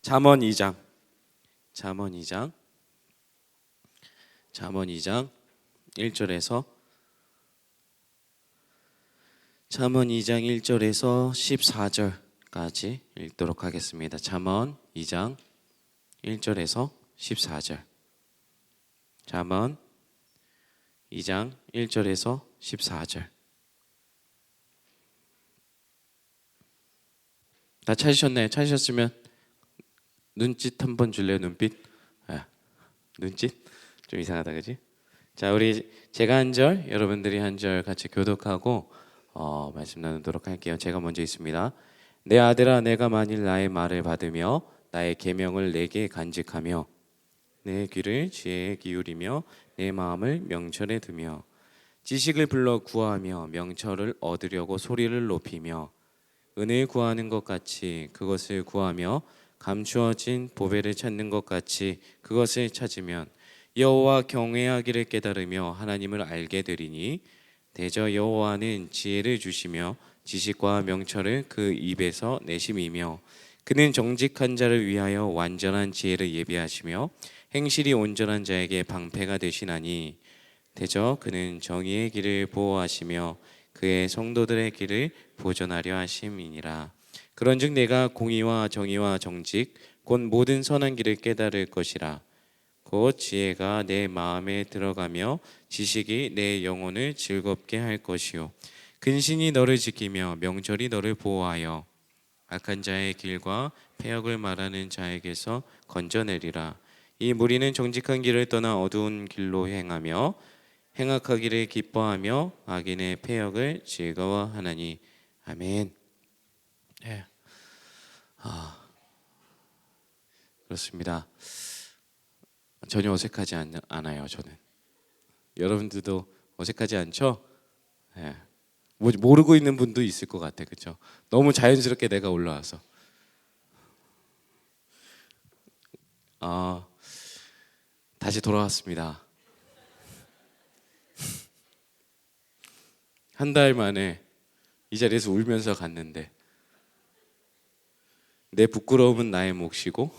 잠언 2장. 잠언 2장. 잠언 2장 1절에서 잠언 2장 1절에서 14절까지 읽도록 하겠습니다. 잠언 2장 1절에서 14절. 잠언 2장 1절에서 14절. 다 찾으셨나요? 찾으셨으면 눈짓 한번 줄래요? 눈빛? 눈짓? 좀 이상하다, 그지? 자, 우리 제가 한 절, 여러분들이 한 절 같이 교독하고 말씀 나누도록 할게요. 제가 먼저 있습니다. 내 아들아, 내가 만일 나의 말을 받으며 나의 계명을 내게 간직하며 내 귀를 지혜에 기울이며 내 마음을 명철에 두며 지식을 불러 구하며 명철을 얻으려고 소리를 높이며 은혜를 구하는 것 같이 그것을 구하며 감추어진 보배를 찾는 것 같이 그것을 찾으면 여호와 경외하기를 깨달으며 하나님을 알게 되리니 대저 여호와는 지혜를 주시며 지식과 명철을 그 입에서 내심이며 그는 정직한 자를 위하여 완전한 지혜를 예비하시며 행실이 온전한 자에게 방패가 되시나니 대저 그는 정의의 길을 보호하시며 그의 성도들의 길을 보존하려 하심이니라. 그런즉 내가 공의와 정의와 정직 곧 모든 선한 길을 깨달을 것이라. 곧 지혜가 내 마음에 들어가며 지식이 내 영혼을 즐겁게 할 것이요 근신이 너를 지키며 명철이 너를 보호하여 악한 자의 길과 패역을 말하는 자에게서 건져내리라. 이 무리는 정직한 길을 떠나 어두운 길로 행하며 행악하기를 기뻐하며 악인의 패역을 즐거워하나니. 아멘. 네. 그렇습니다. 전혀 어색하지 않아요. 저는. 여러분들도 어색하지 않죠? 네. 모르고 있는 분도 있을 것 같아, 그렇죠? 너무 자연스럽게 내가 올라와서. 다시 돌아왔습니다. 한 달 만에 이 자리에서 울면서 갔는데 내 부끄러움은 나의 몫이고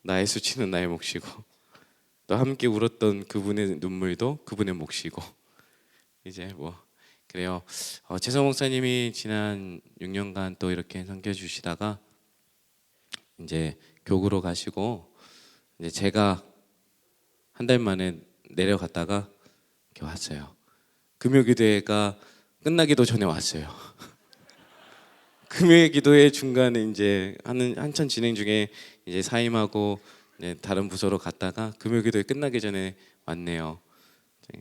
나의 수치는 나의 몫이고 또 함께 울었던 그분의 눈물도 그분의 몫이고 이제 뭐 그래요. 최성 목사님이 지난 6년간 또 이렇게 섬겨주시다가 이제 교구로 가시고 이제 제가 한 달 만에 내려갔다가 이렇게 왔어요. 금요기도회가 끝나기도 전에 왔어요. 금요일 기도회 중간에 이제 한참 진행 중에 이제 사임하고 다른 부서로 갔다가 금요기도회 끝나기 전에 왔네요.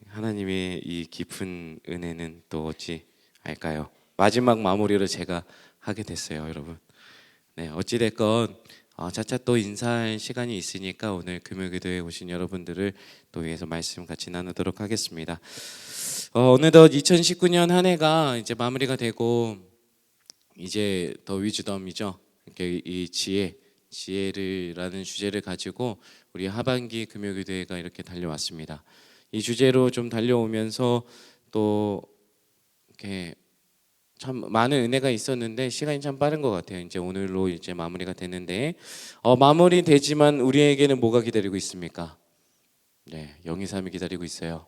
하나님의 이 깊은 은혜는 또 어찌 알까요? 마지막 마무리를 제가 하게 됐어요, 여러분. 네, 어찌 됐건 차차 또 인사할 시간이 있으니까 오늘 금요기도에 오신 여러분들을 또 위해서 말씀 같이 나누도록 하겠습니다. 어느덧 2019년 한 해가 이제 마무리가 되고 이제 더 위즈덤이죠. 이렇게 이 지혜라는 주제를 가지고 우리 하반기 금요기도회가 이렇게 달려왔습니다. 이 주제로 좀 달려오면서 또 이렇게 참 많은 은혜가 있었는데 시간이 참 빠른 것 같아요. 이제 오늘로 이제 마무리가 되는데 마무리 되지만 우리에게는 뭐가 기다리고 있습니까? 네, 영이삼이 기다리고 있어요.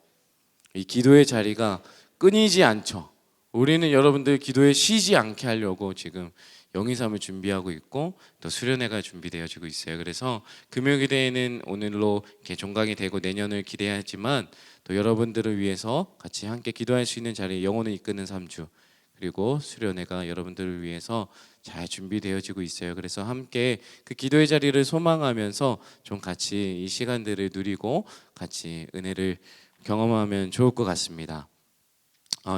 이 기도의 자리가 끊이지 않죠. 우리는 여러분들 기도에 쉬지 않게 하려고 지금 영이삼을 준비하고 있고 또 수련회가 준비되어지고 있어요. 그래서 금요기도회는 오늘로 이렇게 종강이 되고 내년을 기대하지만 또 여러분들을 위해서 같이 함께 기도할 수 있는 자리에 영혼을 이끄는 3주 그리고 수련회가 여러분들을 위해서 잘 준비되어지고 있어요. 그래서 함께 그 기도의 자리를 소망하면서 좀 같이 이 시간들을 누리고 같이 은혜를 경험하면 좋을 것 같습니다.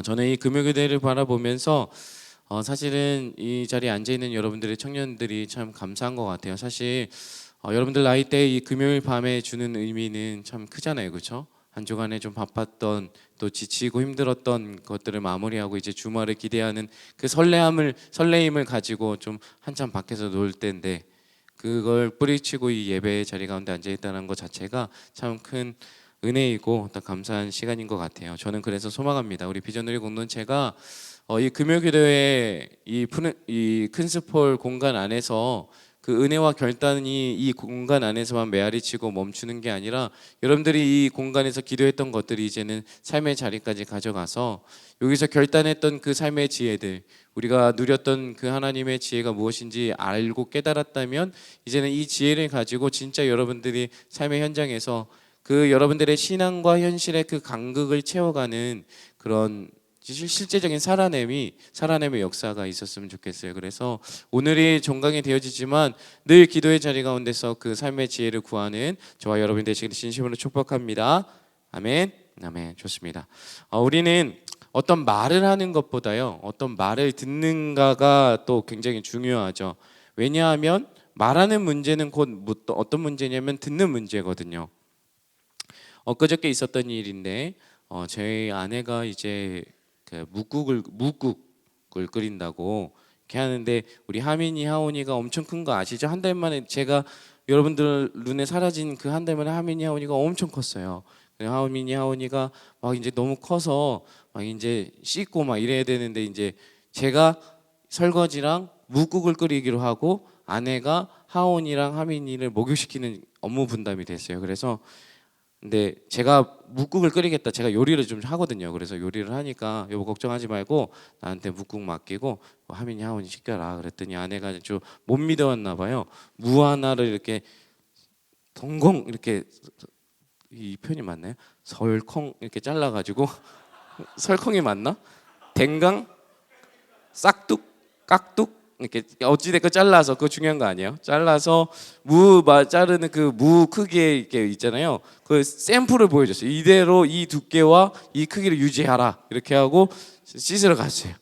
저는 이 금요기도회를 바라보면서 사실은 이 자리에 앉아 있는 여러분들의 청년들이 참 감사한 것 같아요. 사실 여러분들 나이 때 이 금요일 밤에 주는 의미는 참 크잖아요, 그렇죠? 한 주간에 좀 바빴던 또 지치고 힘들었던 것들을 마무리하고 이제 주말을 기대하는 그 설레임을 가지고 좀 한참 밖에서 놀 때인데 그걸 뿌리치고 이 예배의 자리 가운데 앉아 있다는 것 자체가 참 큰 은혜이고 또 감사한 시간인 것 같아요. 저는 그래서 소망합니다. 우리 비전누리 공동체가 이 금요기도회 이 큰스폴 공간 안에서 그 은혜와 결단이 이 공간 안에서만 메아리치고 멈추는 게 아니라 여러분들이 이 공간에서 기도했던 것들이 이제는 삶의 자리까지 가져가서 여기서 결단했던 그 삶의 지혜들, 우리가 누렸던 그 하나님의 지혜가 무엇인지 알고 깨달았다면 이제는 이 지혜를 가지고 진짜 여러분들이 삶의 현장에서 그 여러분들의 신앙과 현실의 그 간극을 채워가는 그런 실제적인 살아남의 역사가 있었으면 좋겠어요. 그래서 오늘이 종강이 되어지지만 늘 기도의 자리 가운데서 그 삶의 지혜를 구하는 저와 여러분 되시기를 진심으로 축복합니다. 아멘. 아멘. 좋습니다. 우리는 어떤 말을 하는 것보다요, 어떤 말을 듣는가가 또 굉장히 중요하죠. 왜냐하면 말하는 문제는 곧 어떤 문제냐면 듣는 문제거든요. 엊그저께 있었던 일인데 저희 아내가 이제 그 묵국을 끓인다고 이렇게 하는데 우리 하민이 하온이가 엄청 큰 거 아시죠? 한 달 만에 제가 여러분들 눈에 사라진 그 한 달 만에 하민이 하온이가 엄청 컸어요. 하민이 하온이가 막 이제 너무 커서 막 이제 씻고 막 이래야 되는데 이제 제가 설거지랑 묵국을 끓이기로 하고 아내가 하온이랑 하민이를 목욕시키는 업무 분담이 됐어요. 그래서 근데 제가 묵국을 끓이겠다. 제가 요리를 좀 하거든요. 그래서 요리를 하니까 여보 걱정하지 말고 나한테 묵국 맡기고 하민이 하원이 시켜라. 그랬더니 아내가 좀 못 믿어왔나 봐요. 무 하나를 이렇게 덩공 이렇게 이 표현이 맞나요? 설컹 이렇게 잘라가지고 설컹이 맞나? 댕강 싹둑 깍둑 이렇게 어찌됐건 잘라서 그거 중요한 거 아니에요? 잘라서 무 자르는 그 무 크기에 이렇게 있잖아요. 그 샘플을 보여줬어요. 이대로 이 두께와 이 크기를 유지하라 이렇게 하고 씻으러 갔어요.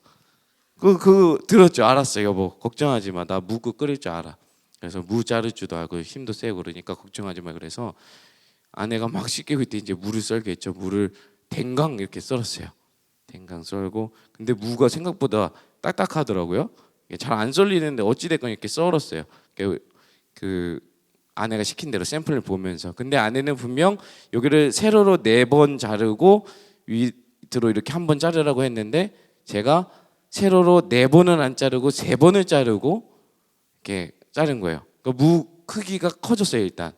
그 들었죠? 알았어요, 여보. 걱정하지 마. 나 묵국 끓일 줄 알아. 그래서 무 자를 줄도 알고 힘도 세고 그러니까 걱정하지 마. 그래서 아내가 막 씻기고 있대 이제 무를 썰겠죠. 무를 댕강 이렇게 썰었어요. 댕강 썰고 근데 무가 생각보다 딱딱하더라고요. 잘 안 썰리는데 어찌됐건 이렇게 썰었어요. 그 아내가 시킨 대로 샘플을 보면서. 근데 아내는 분명 여기를 세로로 4번 자르고 밑으로 이렇게 한 번 자르라고 했는데 제가 세로로 4번은 안 자르고 3번을 자르고 이렇게 자른 거예요. 그러니까 무 크기가 커졌어요. 일단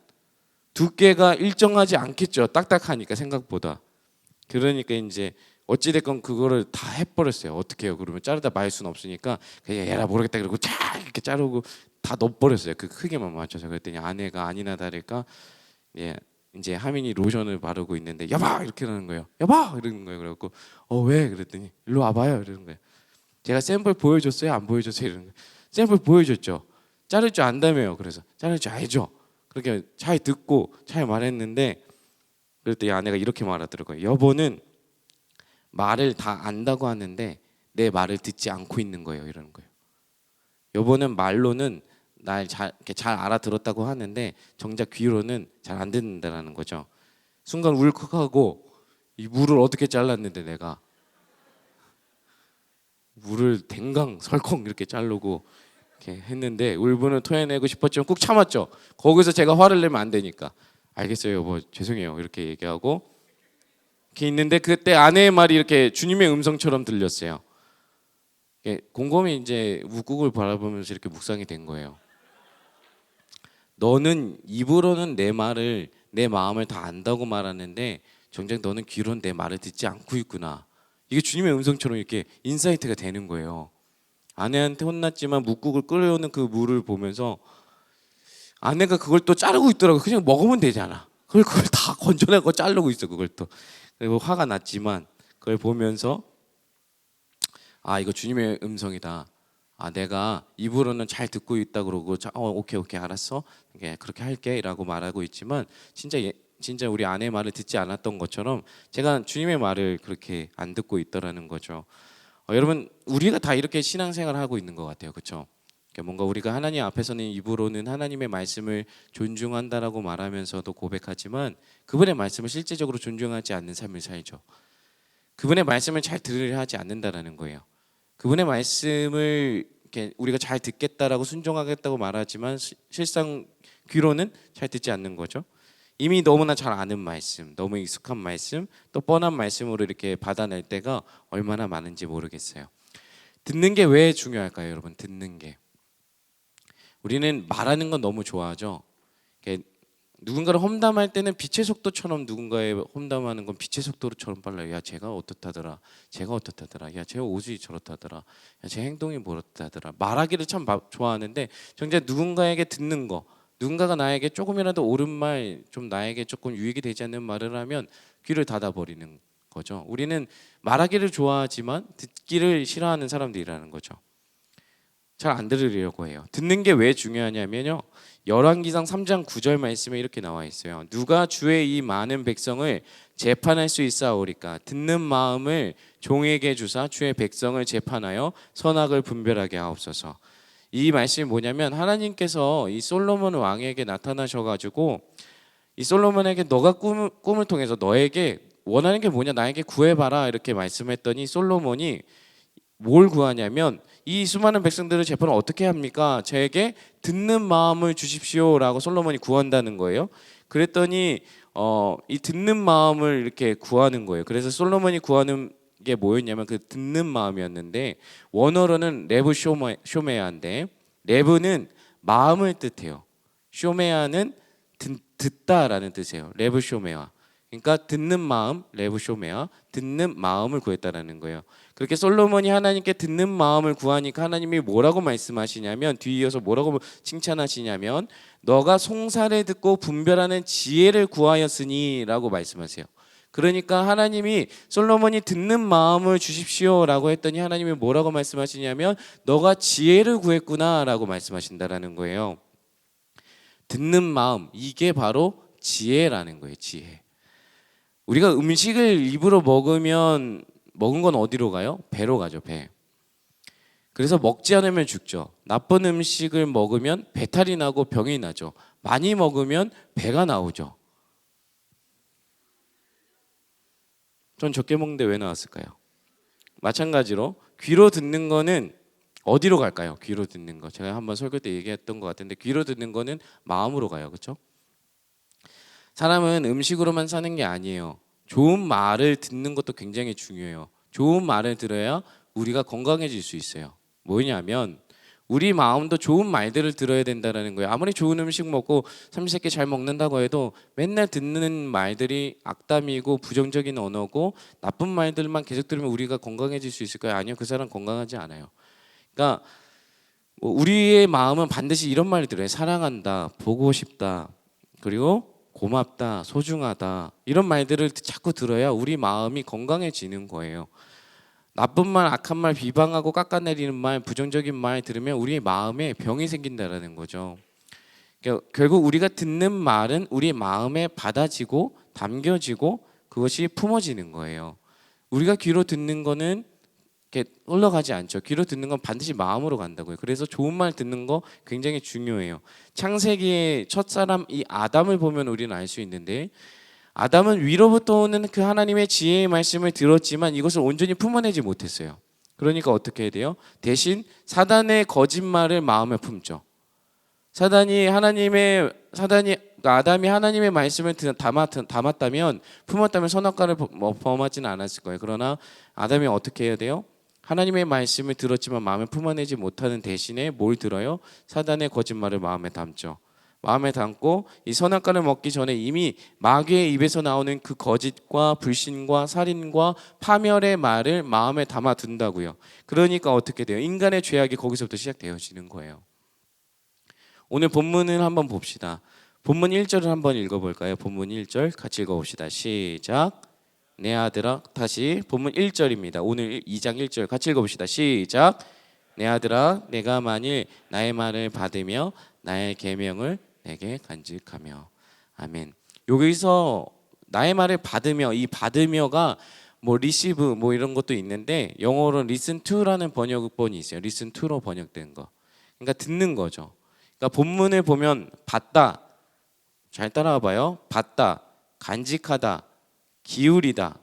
두께가 일정하지 않겠죠. 딱딱하니까 생각보다. 그러니까 이제 어찌됐건 그거를 다 해버렸어요. 어떻게 해요? 그러면 자르다 말 수는 없으니까 그냥 얘라 모르겠다 그러고 쫙 이렇게 자르고 다 넣어버렸어요. 그 크기만 맞춰서. 그랬더니 아내가 아니나 다를까 이제 하민이 로션을 바르고 있는데 여봐 이렇게 하는 거예요. 여봐 이러는 거예요. 그래갖고 왜? 그랬더니 일로 와봐요 이러는 거예요. 제가 샘플 보여줬어요? 안 보여줬어요? 이러는 거예요. 샘플 보여줬죠. 자를 줄 안다며요. 그래서 자를 줄 알죠. 그렇게 잘 듣고 잘 말했는데 그랬더니 아내가 이렇게 말하더라고요. 여보는 말을 다 안다고 하는데 내 말을 듣지 않고 있는 거예요. 이러는 거예요. 여보는 말로는 날 잘 알아들었다고 하는데 정작 귀로는 잘 안 듣는다라는 거죠. 순간 울컥하고 이 물을 어떻게 잘랐는데 내가 물을 댕강 설컹 이렇게 자르고 이렇게 했는데 울분을 토해내고 싶었지만 꾹 참았죠. 거기서 제가 화를 내면 안 되니까 알겠어요 여보 죄송해요 이렇게 얘기하고 이렇게 있는데 그때 아내의 말이 이렇게 주님의 음성처럼 들렸어요. 곰곰이 이제 묵국을 바라보면서 이렇게 묵상이 된 거예요. 너는 입으로는 내 마음을 다 안다고 말하는데 정작 너는 귀로는 내 말을 듣지 않고 있구나. 이게 주님의 음성처럼 이렇게 인사이트가 되는 거예요. 아내한테 혼났지만 묵국을 끓여오는 그 물을 보면서 아내가 그걸 또 자르고 있더라고. 그냥 먹으면 되잖아. 그걸 다 건져내고 자르고 있어 그걸 또. 그리고 화가 났지만 그걸 보면서 이거 주님의 음성이다. 내가 입으로는 잘 듣고 있다 그러고 오케이 알았어. 그렇게 할게라고 말하고 있지만 진짜 우리 아내의 말을 듣지 않았던 것처럼 제가 주님의 말을 그렇게 안 듣고 있더라는 거죠. 여러분 우리가 다 이렇게 신앙생활을 하고 있는 것 같아요. 그렇죠? 뭔가 우리가 하나님 앞에서는 입으로는 하나님의 말씀을 존중한다라고 말하면서도 고백하지만 그분의 말씀을 실제적으로 존중하지 않는 삶을 살죠. 그분의 말씀을 잘 들으려 하지 않는다라는 거예요. 그분의 말씀을 이렇게 우리가 잘 듣겠다라고 순종하겠다고 말하지만 실상 귀로는 잘 듣지 않는 거죠. 이미 너무나 잘 아는 말씀, 너무 익숙한 말씀, 또 뻔한 말씀으로 이렇게 받아낼 때가 얼마나 많은지 모르겠어요. 듣는 게 왜 중요할까요, 여러분? 듣는 게 우리는 말하는 건 너무 좋아하죠. 이렇게 누군가를 험담할 때는 빛의 속도처럼 누군가의 험담하는 건 빛의 속도처럼 빨라요. 야, 쟤가 어떻다더라. 쟤가 어떻다더라. 야, 쟤 옷이 저렇다더라. 야, 쟤 행동이 뭐렇다더라. 말하기를 참 좋아하는데 정작 누군가에게 듣는 거, 누군가가 나에게 조금이라도 옳은 말, 좀 나에게 조금 유익이 되지 않는 말을 하면 귀를 닫아버리는 거죠. 우리는 말하기를 좋아하지만 듣기를 싫어하는 사람들이라는 거죠. 잘 안 들으려고 해요. 듣는 게 왜 중요하냐면요. 열왕기상 3장 9절 말씀에 이렇게 나와 있어요. 누가 주의 이 많은 백성을 재판할 수 있사오리까. 듣는 마음을 종에게 주사 주의 백성을 재판하여 선악을 분별하게 하옵소서. 이 말씀이 뭐냐면 하나님께서 이 솔로몬 왕에게 나타나셔가지고 이 솔로몬에게 너가 꿈을 통해서 너에게 원하는 게 뭐냐, 나에게 구해봐라 이렇게 말씀했더니 솔로몬이 뭘 구하냐면 이 수많은 백성들을 재판을 어떻게 합니까? 저에게 듣는 마음을 주십시오라고 솔로몬이 구한다는 거예요. 그랬더니 이 듣는 마음을 이렇게 구하는 거예요. 그래서 솔로몬이 구하는 게 뭐였냐면 그 듣는 마음이었는데 원어로는 레브 쇼메아인데 레브는 마음을 뜻해요. 쇼메아는 듣다라는 뜻이에요. 레브 쇼메아. 그러니까 듣는 마음, 레브 쇼메아, 듣는 마음을 구했다라는 거예요. 그렇게 솔로몬이 하나님께 듣는 마음을 구하니까 하나님이 뭐라고 말씀하시냐면 뒤이어서 뭐라고 칭찬하시냐면 너가 송사를 듣고 분별하는 지혜를 구하였으니라고 말씀하세요. 그러니까 하나님이 솔로몬이 듣는 마음을 주십시오라고 했더니 하나님이 뭐라고 말씀하시냐면 너가 지혜를 구했구나라고 말씀하신다라는 거예요. 듣는 마음, 이게 바로 지혜라는 거예요. 지혜. 우리가 음식을 입으로 먹으면 먹은 건 어디로 가요? 배로 가죠. 배. 그래서 먹지 않으면 죽죠. 나쁜 음식을 먹으면 배탈이 나고 병이 나죠. 많이 먹으면 배가 나오죠. 전 적게 먹는데 왜 나왔을까요? 마찬가지로 귀로 듣는 거는 어디로 갈까요? 귀로 듣는 거. 제가 한번 설교 때 얘기했던 것 같은데 귀로 듣는 거는 마음으로 가요. 그렇죠? 사람은 음식으로만 사는 게 아니에요. 좋은 말을 듣는 것도 굉장히 중요해요. 좋은 말을 들어야 우리가 건강해질 수 있어요. 뭐냐면 우리 마음도 좋은 말들을 들어야 된다는 거예요. 아무리 좋은 음식 먹고 삼시세끼 잘 먹는다고 해도 맨날 듣는 말들이 악담이고 부정적인 언어고 나쁜 말들만 계속 들으면 우리가 건강해질 수 있을까요? 아니요. 그 사람 건강하지 않아요. 그러니까 우리의 마음은 반드시 이런 말을 들어요. 사랑한다, 보고 싶다, 그리고 고맙다, 소중하다 이런 말들을 자꾸 들어야 우리 마음이 건강해지는 거예요. 나쁜 말, 악한 말, 비방하고 깎아내리는 말, 부정적인 말 들으면 우리 마음에 병이 생긴다라는 거죠. 그러니까 결국 우리가 듣는 말은 우리 마음에 받아지고 담겨지고 그것이 품어지는 거예요. 우리가 귀로 듣는 거는 이렇게 흘러가지 않죠. 귀로 듣는 건 반드시 마음으로 간다고요. 그래서 좋은 말 듣는 거 굉장히 중요해요. 창세기의 첫사람 이 아담을 보면 우리는 알 수 있는데 아담은 위로부터 오는 그 하나님의 지혜의 말씀을 들었지만 이것을 온전히 품어내지 못했어요. 그러니까 어떻게 해야 돼요? 대신 사단의 거짓말을 마음에 품죠. 그러니까 아담이 하나님의 말씀을 담았다면 품었다면 선악과를 범하지는 않았을 거예요. 그러나 아담이 어떻게 해야 돼요? 하나님의 말씀을 들었지만 마음에 품어내지 못하는 대신에 뭘 들어요? 사단의 거짓말을 마음에 담죠. 마음에 담고 이 선악과를 먹기 전에 이미 마귀의 입에서 나오는 그 거짓과 불신과 살인과 파멸의 말을 마음에 담아 둔다고요. 그러니까 어떻게 돼요? 인간의 죄악이 거기서부터 시작되어지는 거예요. 오늘 본문을 한번 봅시다. 본문 1절을 한번 읽어볼까요? 본문 1절 같이 읽어봅시다. 시작. 내 아들아, 다시 본문 1절입니다. 오늘 2장 1절 같이 읽어봅시다. 시작. 내 아들아, 내가 만일 나의 말을 받으며 나의 계명을 내게 간직하며. 아멘. 여기서 나의 말을 받으며, 이 받으며가 뭐 receive 뭐 이런 것도 있는데 영어로는 listen to라는 번역본이 있어요. listen to로 번역된 거. 그러니까 듣는 거죠. 그러니까 본문을 보면 받다, 잘 따라와 봐요. 받다, 간직하다, 기울이다,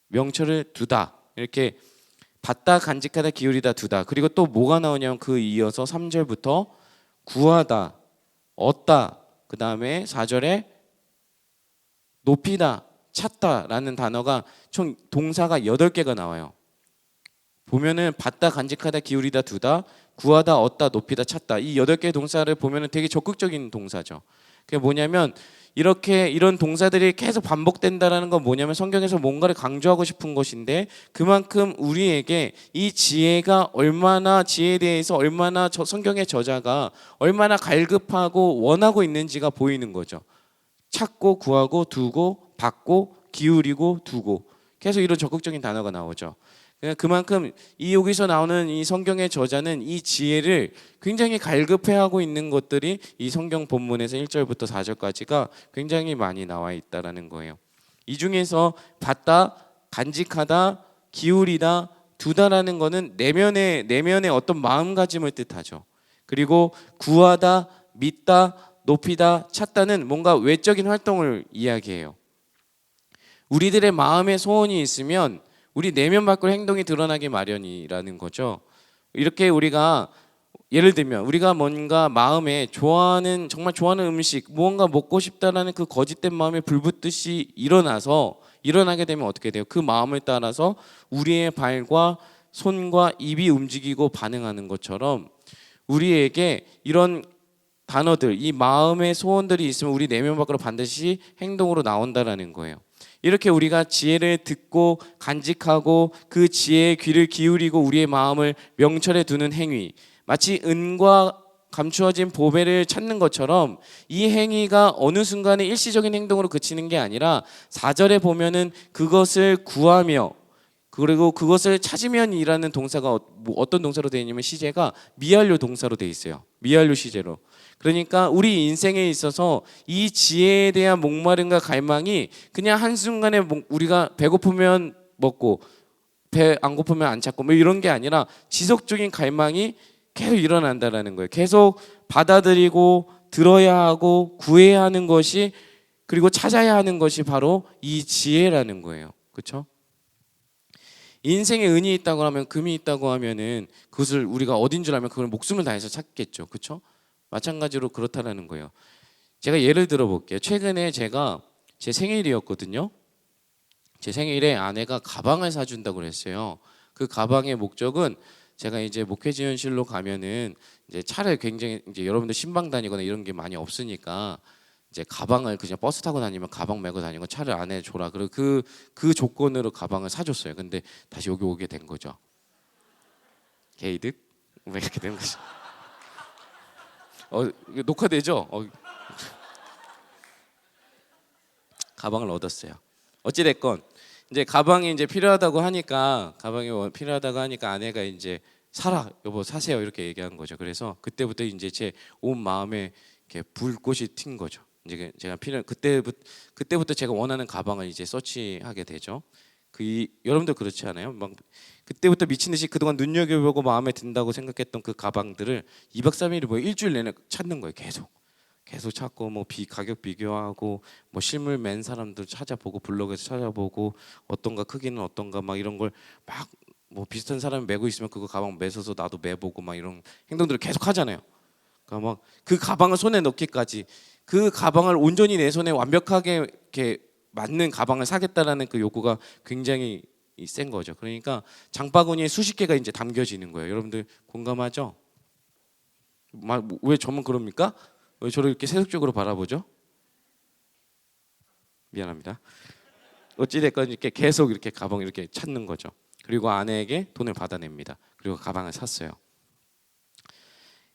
명철을 두다, 이렇게 받다, 간직하다, 기울이다, 두다. 그리고 또 뭐가 나오냐면 그 이어서 3절부터 구하다, 얻다, 그 다음에 4절에 높이다, 찾다라는 단어가 총 동사가 8개가 나와요. 보면은 받다, 간직하다, 기울이다, 두다, 구하다, 얻다, 높이다, 찾다. 이 8개의 동사를 보면은 되게 적극적인 동사죠. 그게 뭐냐면 이렇게 이런 동사들이 계속 반복된다라는 건 뭐냐면 성경에서 뭔가를 강조하고 싶은 것인데 그만큼 우리에게 이 지혜가 얼마나 지혜에 대해서 얼마나 성경의 저자가 얼마나 갈급하고 원하고 있는지가 보이는 거죠. 찾고 구하고 두고 받고 기울이고 두고 계속 이런 적극적인 단어가 나오죠. 그만큼 이 여기서 나오는 이 성경의 저자는 이 지혜를 굉장히 갈급해하고 있는 것들이 이 성경 본문에서 1절부터 4절까지가 굉장히 많이 나와 있다라는 거예요. 이 중에서 받다, 간직하다, 기울이다, 두다라는 거는 내면의 어떤 마음가짐을 뜻하죠. 그리고 구하다, 믿다, 높이다, 찾다는 뭔가 외적인 활동을 이야기해요. 우리들의 마음에 소원이 있으면 우리 내면 밖으로 행동이 드러나기 마련이라는 거죠. 이렇게 우리가 예를 들면 우리가 뭔가 마음에 정말 좋아하는 음식, 무언가 먹고 싶다라는 그 거짓된 마음이 불붙듯이 일어나게 되면 어떻게 돼요? 그 마음을 따라서 우리의 발과 손과 입이 움직이고 반응하는 것처럼 우리에게 이런 단어들, 이 마음의 소원들이 있으면 우리 내면 밖으로 반드시 행동으로 나온다라는 거예요. 이렇게 우리가 지혜를 듣고 간직하고 그 지혜의 귀를 기울이고 우리의 마음을 명철에 두는 행위, 마치 은과 감추어진 보배를 찾는 것처럼 이 행위가 어느 순간에 일시적인 행동으로 그치는 게 아니라 4절에 보면은 그것을 구하며 그리고 그것을 찾으면이라는 동사가 어떤 동사로 되어 있냐면 시제가 미완료 동사로 되어 있어요. 미완료 시제로. 그러니까 우리 인생에 있어서 이 지혜에 대한 목마름과 갈망이 그냥 한순간에 우리가 배고프면 먹고 배 안 고프면 안 찾고 뭐 이런 게 아니라 지속적인 갈망이 계속 일어난다라는 거예요. 계속 받아들이고 들어야 하고 구해야 하는 것이 그리고 찾아야 하는 것이 바로 이 지혜라는 거예요. 그렇죠? 인생에 은이 있다고 하면 금이 있다고 하면은 그것을 우리가 어딘 줄 알면 그걸 목숨을 다해서 찾겠죠. 그렇죠? 마찬가지로 그렇다라는 거예요. 제가 예를 들어 볼게요. 최근에 제가 제 생일이었거든요. 제 생일에 아내가 가방을 사준다고 그랬어요. 그 가방의 목적은 제가 이제 목회지원실로 가면은 이제 차를 굉장히 이제 여러분들 신방 다니거나 이런 게 많이 없으니까 이제 가방을 그냥 버스 타고 다니면 가방 메고 다니고 차를 안에 줘라. 그리고 그 조건으로 가방을 사줬어요. 근데 다시 여기 오게 된 거죠. 게이득? 왜 이렇게 된 거죠? 이거 녹화되죠? 가방을 얻었어요. 어찌 됐건 이제 가방이 이제 필요하다고 하니까 아내가 이제 사라 여보 사세요 이렇게 얘기한 거죠. 그래서 그때부터 이제 제 온 마음에 이렇게 불꽃이 튄 거죠. 이제 제가 그때부터 제가 원하는 가방을 이제 서치하게 되죠. 여러분도 그렇지 않아요? 막 그때부터 미친 듯이 그동안 눈여겨보고 마음에 든다고 생각했던 그 가방들을 2박 3일을 뭐 일주일 내내 찾는 거예요. 계속 찾고 뭐 가격 비교하고 뭐 실물 맨 사람들 찾아보고 블로그에서 찾아보고 어떤가 크기는 어떤가 막 이런 걸 막 뭐 비슷한 사람이 메고 있으면 그거 가방 매서서 나도 매보고 막 이런 행동들을 계속 하잖아요. 그러니까 막 그 가방을 손에 넣기까지 그 가방을 온전히 내 손에 완벽하게 이렇게 맞는 가방을 사겠다라는 그 욕구가 굉장히 센 거죠. 그러니까 장바구니에 수십 개가 이제 담겨지는 거예요. 여러분들 공감하죠? 왜 저만 그럽니까? 왜 저를 이렇게 세속적으로 바라보죠? 미안합니다. 어찌됐건 이렇게 계속 이렇게 가방을 이렇게 찾는 거죠. 그리고 아내에게 돈을 받아냅니다. 그리고 가방을 샀어요.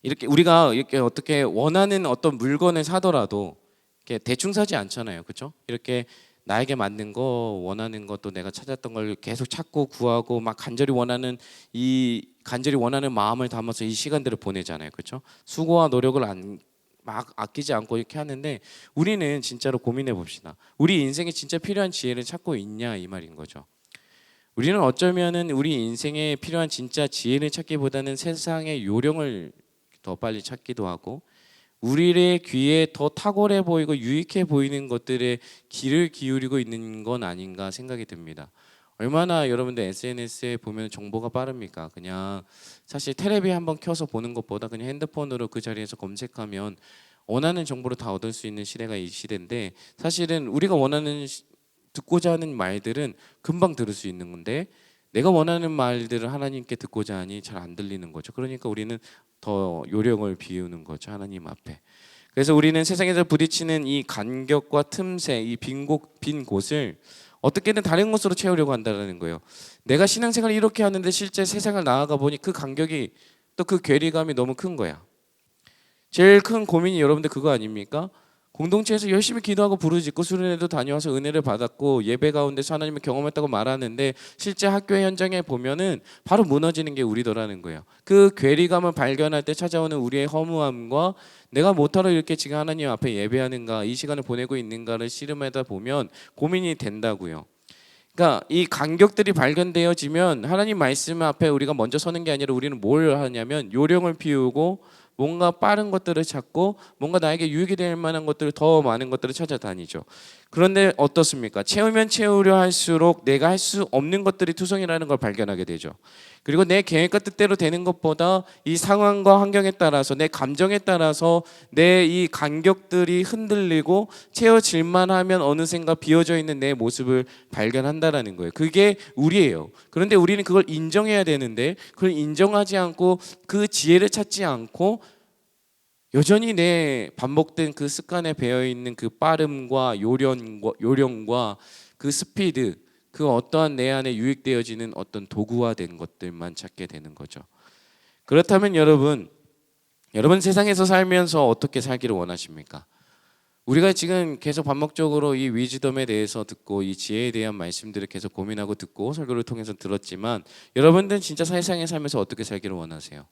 이렇게 우리가 이렇게 어떻게 원하는 어떤 물건을 사더라도 이렇게 대충 사지 않잖아요. 그렇죠? 이렇게 나에게 맞는 거 원하는 것도 내가 찾았던 걸 계속 찾고 구하고 막 간절히 원하는 마음을 담아서 이 시간들을 보내잖아요. 그렇죠? 수고와 노력을 막 아끼지 않고 이렇게 하는데 우리는 진짜로 고민해 봅시다. 우리 인생에 진짜 필요한 지혜를 찾고 있냐 이 말인 거죠. 우리는 어쩌면은 우리 인생에 필요한 진짜 지혜를 찾기보다는 세상의 요령을 더 빨리 찾기도 하고 우리의 귀에 더 탁월해 보이고 유익해 보이는 것들에 귀를 기울이고 있는 건 아닌가 생각이 듭니다. 얼마나 여러분들 SNS에 보면 정보가 빠릅니까? 그냥 사실 텔레비 한번 켜서 보는 것보다 그냥 핸드폰으로 그 자리에서 검색하면 원하는 정보를 다 얻을 수 있는 시대가 이 시대인데 사실은 우리가 듣고자 하는 말들은 금방 들을 수 있는 건데 내가 원하는 말들을 하나님께 듣고자 하니 잘 안 들리는 거죠. 그러니까 우리는 더 요령을 비우는 거죠, 하나님 앞에. 그래서 우리는 세상에서 부딪히는 이 간격과 틈새, 이 빈 곳을 어떻게든 다른 것으로 채우려고 한다는 거예요. 내가 신앙생활을 이렇게 하는데 실제 세상을 나아가 보니 그 간격이 또 그 괴리감이 너무 큰 거야. 제일 큰 고민이 여러분들 그거 아닙니까? 공동체에서 열심히 기도하고 부르짖고 수련회도 다녀와서 은혜를 받았고 예배 가운데서 하나님을 경험했다고 말하는데 실제 학교의 현장에 보면은 바로 무너지는 게 우리더라는 거예요. 그 괴리감을 발견할 때 찾아오는 우리의 허무함과 내가 뭐하러 이렇게 지금 하나님 앞에 예배하는가, 이 시간을 보내고 있는가를 씨름하다 보면 고민이 된다고요. 그러니까 이 간격들이 발견되어지면 하나님 말씀 앞에 우리가 먼저 서는 게 아니라 우리는 뭘 하냐면 요령을 피우고 뭔가 빠른 것들을 찾고 뭔가 나에게 유익이 될 만한 것들을, 더 많은 것들을 찾아다니죠. 그런데 어떻습니까? 채우면 채우려 할수록 내가 할 수 없는 것들이 투성이라는 걸 발견하게 되죠. 그리고 내 계획과 뜻대로 되는 것보다 이 상황과 환경에 따라서, 내 감정에 따라서 내 이 간격들이 흔들리고 채워질만 하면 어느샌가 비어져 있는 내 모습을 발견한다라는 거예요. 그게 우리예요. 그런데 우리는 그걸 인정해야 되는데 그걸 인정하지 않고 그 지혜를 찾지 않고 여전히 내 반복된 그 습관에 배어있는 그 빠름과 요령과 그 스피드, 그 어떠한 내 안에 유익되어지는 어떤 도구화된 것들만 찾게 되는 거죠. 그렇다면 여러분 세상에서 살면서 어떻게 살기를 원하십니까? 우리가 지금 계속 반복적으로 이 위즈덤에 대해서 듣고 이 지혜에 대한 말씀들을 계속 고민하고 듣고 설교를 통해서 들었지만 여러분들은 진짜 세상에 살면서 어떻게 살기를 원하세요?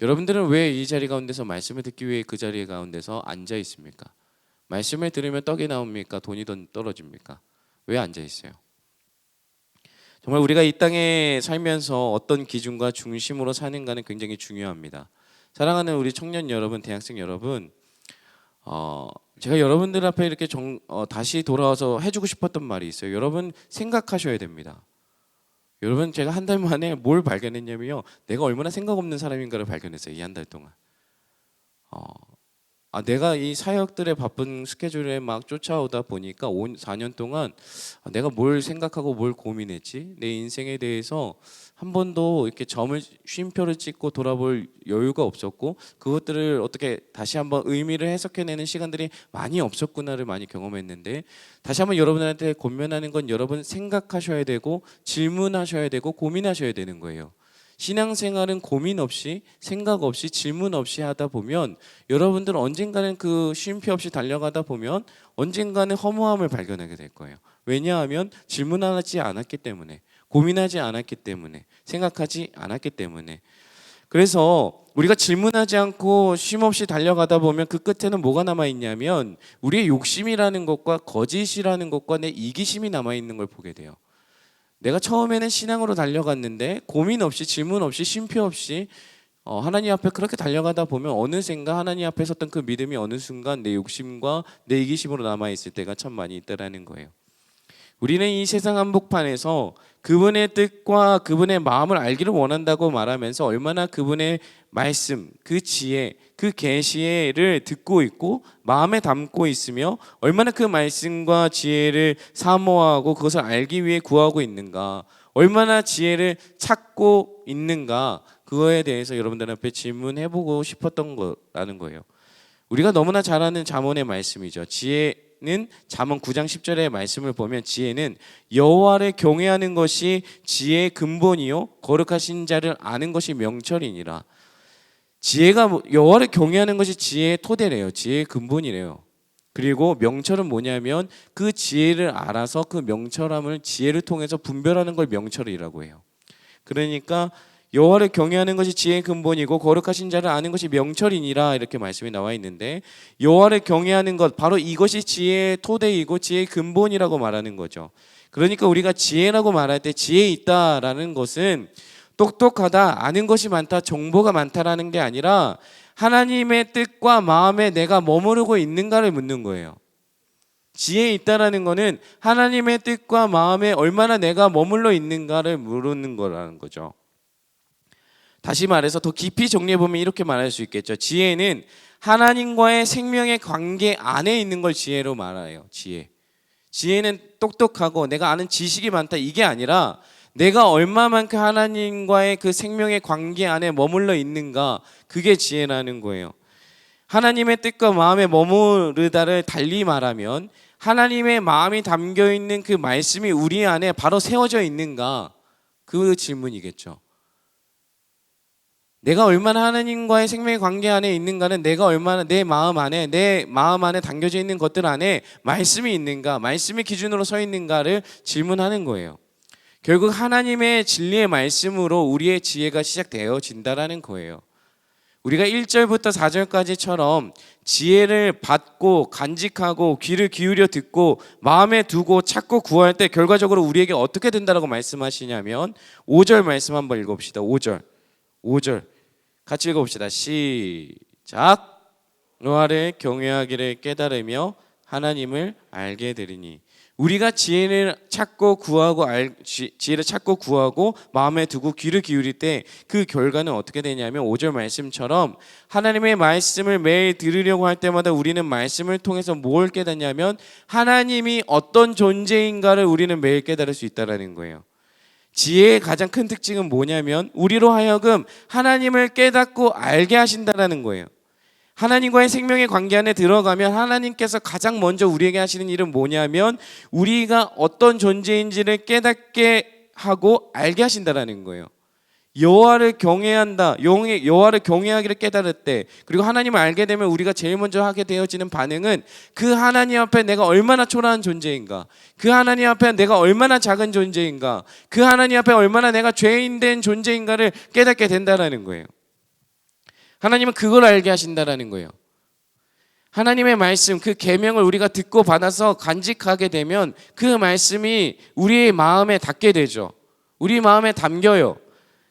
여러분들은 왜 이 자리 가운데서 말씀을 듣기 위해 그 자리 가운데서 앉아 있습니까? 말씀을 들으면 떡이 나옵니까? 돈이 떨어집니까? 왜 앉아 있어요? 정말 우리가 이 땅에 살면서 어떤 기준과 중심으로 사는가는 굉장히 중요합니다. 사랑하는 우리 청년 여러분, 대학생 여러분, 제가 여러분들 앞에 이렇게 다시 돌아와서 해주고 싶었던 말이 있어요. 여러분 생각하셔야 됩니다. 여러분, 제가 한 달 만에 뭘 발견했냐면요, 내가 얼마나 생각 없는 사람인가를 발견했어요. 이 한 달 동안. 내가 이 사역들의 바쁜 스케줄에 막 쫓아오다 보니까 4년 동안 내가 뭘 생각하고 뭘 고민했지? 내 인생에 대해서 한 번도 이렇게 쉼표를 찍고 돌아볼 여유가 없었고, 그것들을 어떻게 다시 한번 의미를 해석해내는 시간들이 많이 없었구나를 많이 경험했는데, 다시 한번 여러분한테 권면하는 건 여러분 생각하셔야 되고 질문하셔야 되고 고민하셔야 되는 거예요. 신앙생활은 고민 없이, 생각 없이, 질문 없이 하다 보면 여러분들은 언젠가는 그 쉼표 없이 달려가다 보면 언젠가는 허무함을 발견하게 될 거예요. 왜냐하면 질문하지 않았기 때문에, 고민하지 않았기 때문에, 생각하지 않았기 때문에. 그래서 우리가 질문하지 않고 쉼없이 달려가다 보면 그 끝에는 뭐가 남아있냐면 우리의 욕심이라는 것과 거짓이라는 것과 내 이기심이 남아있는 걸 보게 돼요. 내가 처음에는 신앙으로 달려갔는데 고민 없이, 질문 없이, 쉼표 없이 하나님 앞에 그렇게 달려가다 보면 어느샌가 하나님 앞에 섰던 그 믿음이 어느 순간 내 욕심과 내 이기심으로 남아있을 때가 참 많이 있다라는 거예요. 우리는 이 세상 한복판에서 그분의 뜻과 그분의 마음을 알기를 원한다고 말하면서 얼마나 그분의 말씀, 그 지혜, 그 계시를 듣고 있고 마음에 담고 있으며 얼마나 그 말씀과 지혜를 사모하고 그것을 알기 위해 구하고 있는가, 얼마나 지혜를 찾고 있는가, 그거에 대해서 여러분들 앞에 질문해보고 싶었던 거라는 거예요. 우리가 너무나 잘 아는 잠언의 말씀이죠. 지혜는 잠언 9장 10절의 말씀을 보면 지혜는 여호와를 경외하는 것이 지혜의 근본이요 거룩하신 자를 아는 것이 명철이니라. 지혜가 여호와를 경외하는 것이 지혜의 토대래요. 지혜의 근본이래요. 그리고 명철은 뭐냐면 그 지혜를 알아서 그 명철함을 지혜를 통해서 분별하는 걸 명철이라고 해요. 그러니까 여호와를 경외하는 것이 지혜의 근본이고 거룩하신 자를 아는 것이 명철이니라, 이렇게 말씀이 나와 있는데 여호와를 경외하는 것, 바로 이것이 지혜의 토대이고 지혜의 근본이라고 말하는 거죠. 그러니까 우리가 지혜라고 말할 때 지혜 있다라는 것은 똑똑하다, 아는 것이 많다, 정보가 많다라는 게 아니라 하나님의 뜻과 마음에 내가 머무르고 있는가를 묻는 거예요. 지혜 있다라는 거는 하나님의 뜻과 마음에 얼마나 내가 머물러 있는가를 물는 거라는 거죠. 다시 말해서 더 깊이 정리해보면 이렇게 말할 수 있겠죠. 지혜는 하나님과의 생명의 관계 안에 있는 걸 지혜로 말해요. 지혜는 똑똑하고 내가 아는 지식이 많다, 이게 아니라 내가 얼마만큼 하나님과의 그 생명의 관계 안에 머물러 있는가, 그게 지혜라는 거예요. 하나님의 뜻과 마음에 머무르다를 달리 말하면 하나님의 마음이 담겨 있는 그 말씀이 우리 안에 바로 세워져 있는가, 그 질문이겠죠. 내가 얼마나 하나님과의 생명의 관계 안에 있는가는 내가 얼마나 내 마음 안에 담겨져 있는 것들 안에 말씀이 있는가, 말씀이 기준으로 서 있는가를 질문하는 거예요. 결국 하나님의 진리의 말씀으로 우리의 지혜가 시작되어진다라는 거예요. 우리가 1절부터 4절까지처럼 지혜를 받고 간직하고 귀를 기울여 듣고 마음에 두고 찾고 구할 때 결과적으로 우리에게 어떻게 된다라고 말씀하시냐면 5절 말씀 한번 읽어봅시다. 5절 같이 읽어봅시다. 시작. 여호와를 경외하기를 깨달으며 하나님을 알게 되리니. 우리가 지혜를 찾고 구하고 마음에 두고 귀를 기울일 때 그 결과는 어떻게 되냐면 5절 말씀처럼 하나님의 말씀을 매일 들으려고 할 때마다 우리는 말씀을 통해서 뭘 깨닫냐면 하나님이 어떤 존재인가를 우리는 매일 깨달을 수 있다는 거예요. 지혜의 가장 큰 특징은 뭐냐면 우리로 하여금 하나님을 깨닫고 알게 하신다는 거예요. 하나님과의 생명의 관계 안에 들어가면 하나님께서 가장 먼저 우리에게 하시는 일은 뭐냐면 우리가 어떤 존재인지를 깨닫게 하고 알게 하신다는 거예요. 여호와를 경외하기를 깨달을 때, 그리고 하나님을 알게 되면 우리가 제일 먼저 하게 되어지는 반응은 그 하나님 앞에 내가 얼마나 초라한 존재인가, 그 하나님 앞에 내가 얼마나 작은 존재인가, 그 하나님 앞에 얼마나 내가 죄인된 존재인가를 깨닫게 된다는 거예요. 하나님은 그걸 알게 하신다는 거예요. 하나님의 말씀, 그 계명을 우리가 듣고 받아서 간직하게 되면 그 말씀이 우리의 마음에 닿게 되죠. 우리 마음에 담겨요.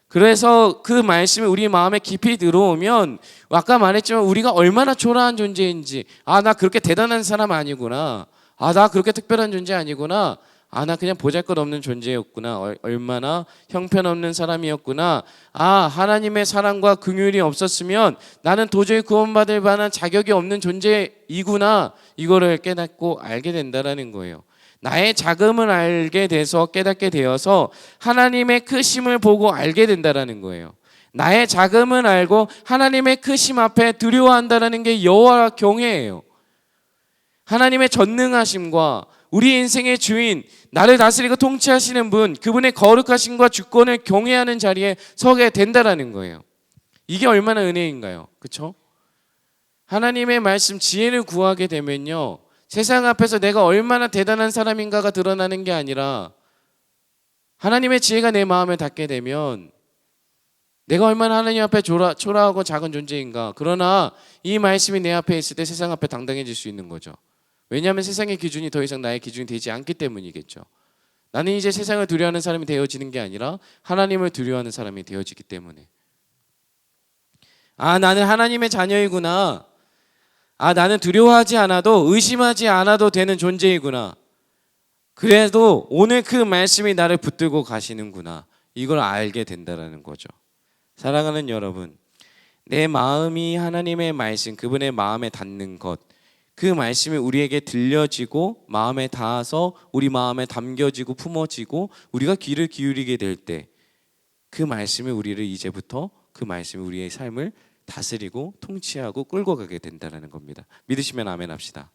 그래서 그 말씀이 우리 마음에 깊이 들어오면 아까 말했지만 우리가 얼마나 초라한 존재인지, 나 그렇게 대단한 사람 아니구나, 나 그렇게 특별한 존재 아니구나, 나 그냥 보잘것없는 존재였구나, 얼마나 형편없는 사람이었구나, 하나님의 사랑과 긍휼이 없었으면 나는 도저히 구원받을 만한 자격이 없는 존재이구나, 이거를 깨닫고 알게 된다는 거예요. 나의 작음을 알게 돼서 깨닫게 되어서 하나님의 크심을 보고 알게 된다는 거예요. 나의 작음을 알고 하나님의 크심 앞에 두려워한다는 게 여호와 경외예요. 하나님의 전능하심과 우리 인생의 주인, 나를 다스리고 통치하시는 분, 그분의 거룩하심과 주권을 경외하는 자리에 서게 된다는 거예요. 이게 얼마나 은혜인가요? 그렇죠? 하나님의 말씀, 지혜를 구하게 되면요, 세상 앞에서 내가 얼마나 대단한 사람인가가 드러나는 게 아니라 하나님의 지혜가 내 마음에 닿게 되면 내가 얼마나 하나님 앞에 초라하고 작은 존재인가. 그러나 이 말씀이 내 앞에 있을 때 세상 앞에 당당해질 수 있는 거죠. 왜냐하면 세상의 기준이 더 이상 나의 기준이 되지 않기 때문이겠죠. 나는 이제 세상을 두려워하는 사람이 되어지는 게 아니라 하나님을 두려워하는 사람이 되어지기 때문에, 나는 하나님의 자녀이구나, 나는 두려워하지 않아도 의심하지 않아도 되는 존재이구나, 그래도 오늘 그 말씀이 나를 붙들고 가시는구나, 이걸 알게 된다는 거죠. 사랑하는 여러분, 내 마음이 하나님의 말씀, 그분의 마음에 닿는 것, 그 말씀이 우리에게 들려지고 마음에 닿아서 우리 마음에 담겨지고 품어지고 우리가 귀를 기울이게 될 때 그 말씀이 우리를 이제부터, 그 말씀이 우리의 삶을 다스리고 통치하고 끌고 가게 된다는 겁니다. 믿으시면 아멘 합시다.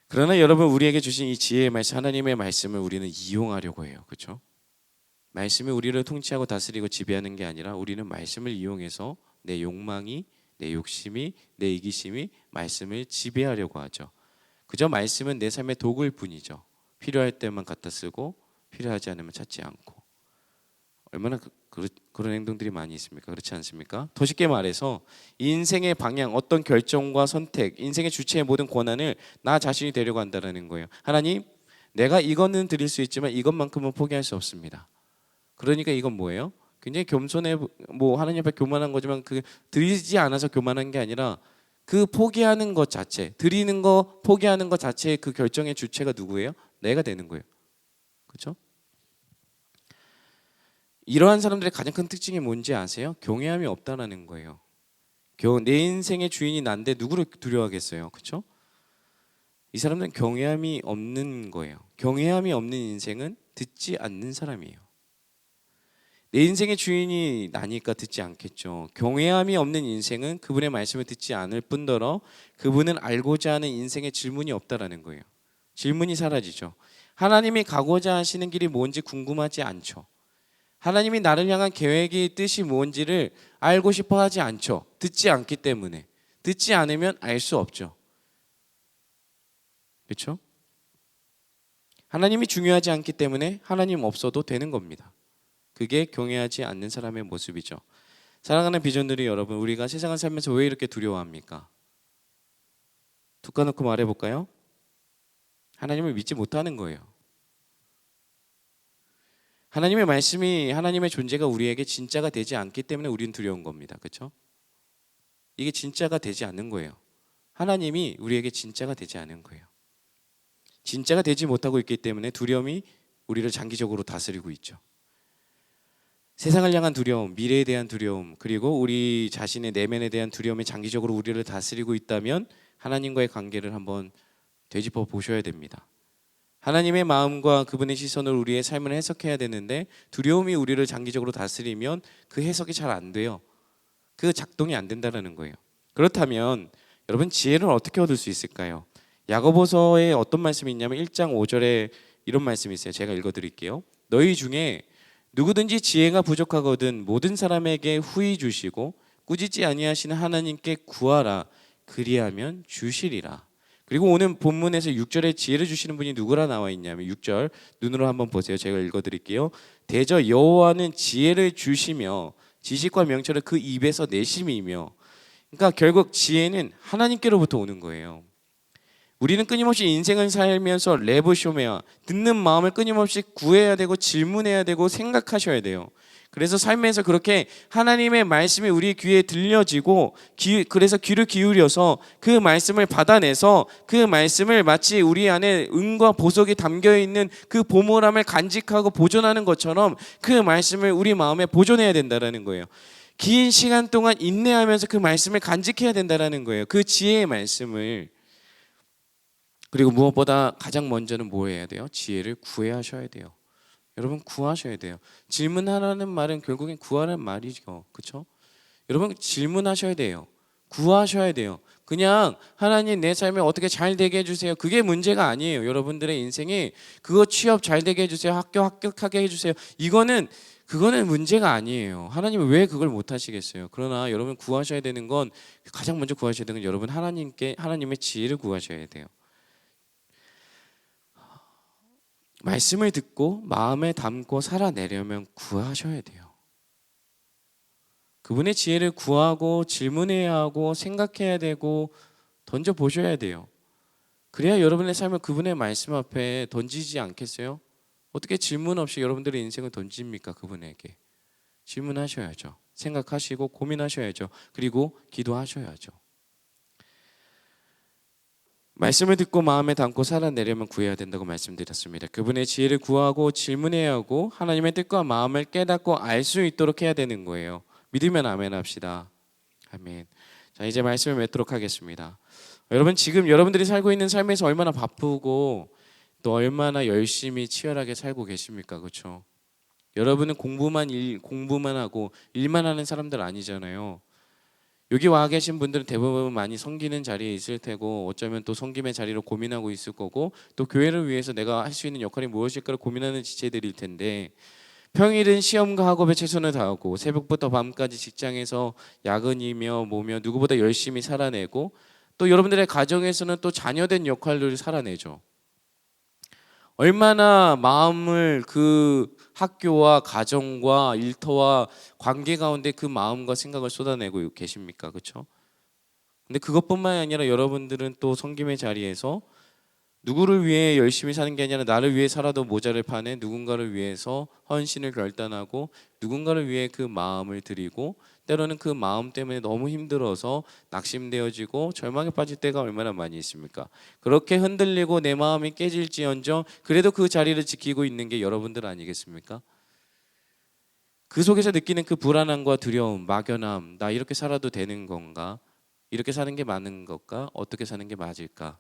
그러나 여러분, 우리에게 주신 이 지혜의 말씀, 하나님의 말씀을 우리는 이용하려고 해요. 그렇죠? 말씀이 우리를 통치하고 다스리고 지배하는 게 아니라 우리는 말씀을 이용해서 내 욕망이, 내 욕심이, 내 이기심이 말씀을 지배하려고 하죠. 그저 말씀은 내 삶의 도구일 뿐이죠. 필요할 때만 갖다 쓰고 필요하지 않으면 찾지 않고. 얼마나 그런 행동들이 많이 있습니까? 그렇지 않습니까? 더 쉽게 말해서 인생의 방향, 어떤 결정과 선택, 인생의 주체의 모든 권한을 나 자신이 되려고 한다는 거예요. 하나님, 내가 이거는 드릴 수 있지만 이것만큼은 포기할 수 없습니다. 그러니까 이건 뭐예요? 굉장히 겸손해, 하나님 앞에 교만한 거지만 그 드리지 않아서 교만한 게 아니라 그 포기하는 것 자체, 드리는 거, 포기하는 것 자체의 그 결정의 주체가 누구예요? 내가 되는 거예요. 그렇죠? 이러한 사람들의 가장 큰 특징이 뭔지 아세요? 경외함이 없다는 거예요. 내 인생의 주인이 난데 누구를 두려워하겠어요? 그렇죠? 이 사람들은 경외함이 없는 거예요. 경외함이 없는 인생은 듣지 않는 사람이에요. 내 인생의 주인이 나니까 듣지 않겠죠. 경외함이 없는 인생은 그분의 말씀을 듣지 않을 뿐더러 그분은 알고자 하는 인생의 질문이 없다라는 거예요. 질문이 사라지죠. 하나님이 가고자 하시는 길이 뭔지 궁금하지 않죠. 하나님이 나를 향한 계획이 뜻이 뭔지를 알고 싶어 하지 않죠. 듣지 않기 때문에. 듣지 않으면 알 수 없죠. 그렇죠? 하나님이 중요하지 않기 때문에 하나님 없어도 되는 겁니다. 그게 경외하지 않는 사람의 모습이죠. 사랑하는 비전들이 여러분, 우리가 세상을 살면서 왜 이렇게 두려워합니까? 툭 까놓고 말해볼까요? 하나님을 믿지 못하는 거예요. 하나님의 말씀이, 하나님의 존재가 우리에게 진짜가 되지 않기 때문에 우리는 두려운 겁니다. 그렇죠? 이게 진짜가 되지 않는 거예요. 하나님이 우리에게 진짜가 되지 않은 거예요. 진짜가 되지 못하고 있기 때문에 두려움이 우리를 장기적으로 다스리고 있죠. 세상을 향한 두려움, 미래에 대한 두려움, 그리고 우리 자신의 내면에 대한 두려움이 장기적으로 우리를 다스리고 있다면 하나님과의 관계를 한번 되짚어 보셔야 됩니다. 하나님의 마음과 그분의 시선을 우리의 삶을 해석해야 되는데 두려움이 우리를 장기적으로 다스리면 그 해석이 잘 안 돼요. 그 작동이 안 된다는 거예요. 그렇다면 여러분, 지혜를 어떻게 얻을 수 있을까요? 야고보서에 어떤 말씀이 있냐면 1장 5절에 이런 말씀이 있어요. 제가 읽어드릴게요. 너희 중에 누구든지 지혜가 부족하거든 모든 사람에게 후히 주시고 꾸짖지 아니하시는 하나님께 구하라. 그리하면 주시리라. 그리고 오늘 본문에서 6절에 지혜를 주시는 분이 누구라 나와 있냐면 6절 눈으로 한번 보세요. 제가 읽어드릴게요. 대저 여호와는 지혜를 주시며 지식과 명철을 그 입에서 내심이며, 그러니까 결국 지혜는 하나님께로부터 오는 거예요. 우리는 끊임없이 인생을 살면서 레브쇼메아, 듣는 마음을 끊임없이 구해야 되고 질문해야 되고 생각하셔야 돼요. 그래서 삶에서 그렇게 하나님의 말씀이 우리 귀에 들려지고 그래서 귀를 기울여서 그 말씀을 받아내서 그 말씀을 마치 우리 안에 은과 보석이 담겨있는 그 보물함을 간직하고 보존하는 것처럼 그 말씀을 우리 마음에 보존해야 된다는 거예요. 긴 시간 동안 인내하면서 그 말씀을 간직해야 된다는 거예요. 그 지혜의 말씀을. 그리고 무엇보다 가장 먼저는 뭐 해야 돼요? 지혜를 구해야 하셔야 돼요. 여러분, 구하셔야 돼요. 질문하라는 말은 결국엔 구하라는 말이죠. 그렇죠? 여러분, 질문하셔야 돼요. 구하셔야 돼요. 그냥 하나님 내 삶에 어떻게 잘 되게 해주세요. 그게 문제가 아니에요. 여러분들의 인생이 그거 취업 잘 되게 해주세요. 학교 합격하게 해주세요. 그거는 문제가 아니에요. 하나님은 왜 그걸 못 하시겠어요? 그러나 여러분 구하셔야 되는 건, 가장 먼저 구하셔야 되는 건 여러분 하나님의 지혜를 구하셔야 돼요. 말씀을 듣고 마음에 담고 살아내려면 구하셔야 돼요. 그분의 지혜를 구하고 질문해야 하고 생각해야 되고 던져보셔야 돼요. 그래야 여러분의 삶을 그분의 말씀 앞에 던지지 않겠어요? 어떻게 질문 없이 여러분들의 인생을 던집니까? 그분에게 질문하셔야죠. 생각하시고 고민하셔야죠. 그리고 기도하셔야죠. 말씀을 듣고 마음에 담고 살아내려면 구해야 된다고 말씀드렸습니다. 그분의 지혜를 구하고 질문해야 하고 하나님의 뜻과 마음을 깨닫고 알 수 있도록 해야 되는 거예요. 믿으면 아멘 합시다. 아멘. 자, 이제 말씀을 맺도록 하겠습니다. 여러분, 지금 여러분들이 살고 있는 삶에서 얼마나 바쁘고 또 얼마나 열심히 치열하게 살고 계십니까? 그렇죠? 여러분은 공부만 하고 일만 하는 사람들 아니잖아요. 여기 와 계신 분들은 대부분 많이 섬기는 자리에 있을 테고, 어쩌면 또 섬김의 자리로 고민하고 있을 거고, 또 교회를 위해서 내가 할 수 있는 역할이 무엇일까를 고민하는 지체들일 텐데, 평일은 시험과 학업에 최선을 다하고 새벽부터 밤까지 직장에서 야근이며 뭐며 누구보다 열심히 살아내고, 또 여러분들의 가정에서는 또 자녀된 역할을 살아내죠. 얼마나 마음을 그 학교와 가정과 일터와 관계 가운데 그 마음과 생각을 쏟아내고 계십니까? 그렇죠? 근데 그것뿐만 아니라 여러분들은 또 섬김의 자리에서 누구를 위해 열심히 사는 게 아니라 나를 위해 살아도 모자를 파는 누군가를 위해서 헌신을 결단하고 누군가를 위해 그 마음을 드리고, 때로는 그 마음 때문에 너무 힘들어서 낙심되어지고 절망에 빠질 때가 얼마나 많이 있습니까? 그렇게 흔들리고 내 마음이 깨질지언정 그래도 그 자리를 지키고 있는 게 여러분들 아니겠습니까? 그 속에서 느끼는 그 불안함과 두려움, 막연함, 나 이렇게 살아도 되는 건가? 이렇게 사는 게 맞는 걸까? 어떻게 사는 게 맞을까?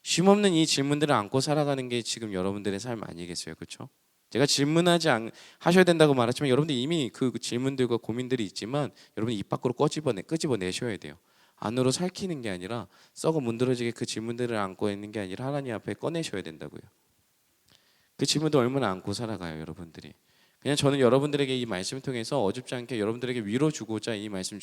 쉼없는 이 질문들을 안고 살아가는 게 지금 여러분들의 삶 아니겠어요? 그렇죠? 제가 하셔야 된다고 말했지만 여러분들 이미 그 질문들과 고민들이 있지만 여러분 입 밖으로 끄집어내셔야 돼요. 안으로 살키는 게 아니라 썩어 문드러지게 그 질문들을 안고 있는 게 아니라 하나님 앞에 꺼내셔야 된다고요. 그 질문도 얼마나 안고 살아가요, 여러분들이. 그냥 저는 여러분들에게 이 말씀을 통해서 어줍지 않게 여러분들에게 위로 주고자 이 말씀